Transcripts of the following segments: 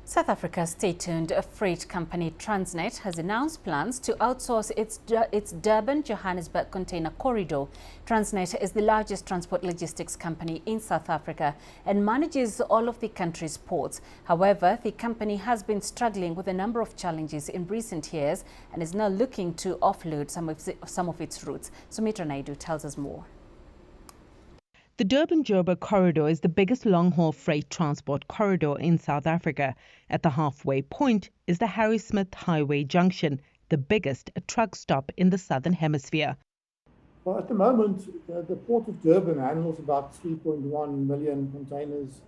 South Africa's state-owned freight company Transnet has announced plans to outsource its Durban-Johannesburg container corridor. Transnet is the largest transport logistics company in South Africa and manages all of the country's ports. However, the company has been struggling with a number of challenges in recent years and is now looking to offload some of its routes. Sumitra Naidu tells us more. The Durban-Johannesburg corridor is the biggest long-haul freight transport corridor in South Africa. At the halfway point is the Harrismith Highway Junction, the biggest truck stop in the Southern Hemisphere. Well, at the moment, the Port of Durban handles about 3.1 million containers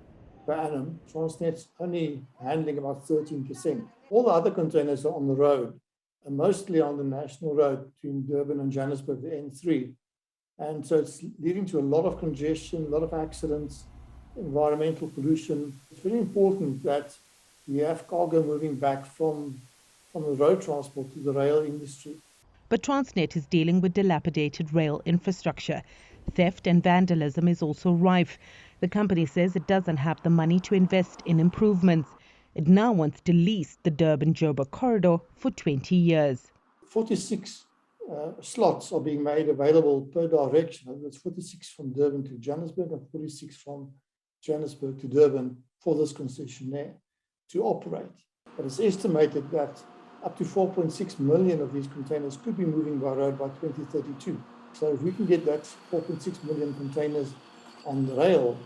per annum. Transnet's only handling about 13%. All the other containers are on the road, and mostly on the national road between Durban and Johannesburg, the N3. And so it's leading to a lot of congestion, a lot of accidents, environmental pollution. It's very important that we have cargo moving back from the road transport to the rail industry. But Transnet is dealing with dilapidated rail infrastructure. Theft and vandalism is also rife. The company says it doesn't have the money to invest in improvements. It now wants to lease the Durban-Johannesburg corridor for 20 years. 46 slots are being made available per direction. That's 46 from Durban to Johannesburg and 46 from Johannesburg to Durban for this concessionaire to operate. But it's estimated that up to 4.6 million of these containers could be moving by road by 2032. So if we can get that 4.6 million containers on the rail,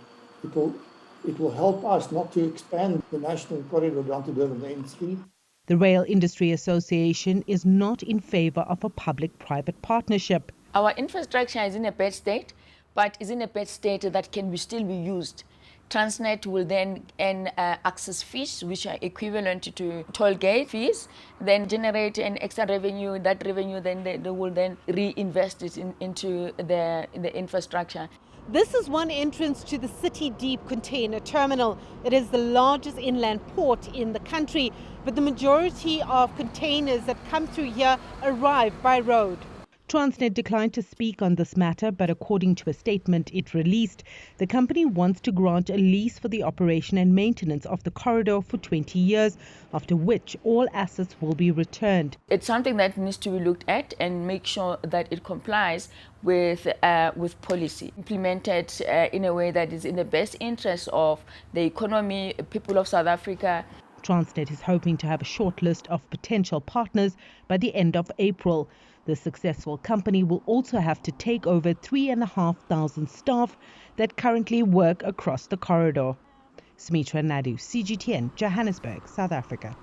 it will help us not to expand the national corridor down to Durban, the N3. The Rail Industry Association is not in favour of a public-private partnership. Our infrastructure is in a bad state, but is in a bad state that can still be used. Transnet will then earn access fees, which are equivalent to toll gate fees, then generate an extra revenue. That revenue then they will then reinvest it into the infrastructure. This is one entrance to the City Deep container terminal. It is the largest inland port in the country, but the majority of containers that come through here arrive by road. Transnet declined to speak on this matter, but according to a statement it released, the company wants to grant a lease for the operation and maintenance of the corridor for 20 years, after which all assets will be returned. It's something that needs to be looked at and make sure that it complies with policy, implemented in a way that is in the best interest of the economy, people of South Africa. Transnet is hoping to have a short list of potential partners by the end of April. The successful company will also have to take over 3,500 staff that currently work across the corridor. Sumitra Naidu, CGTN, Johannesburg, South Africa.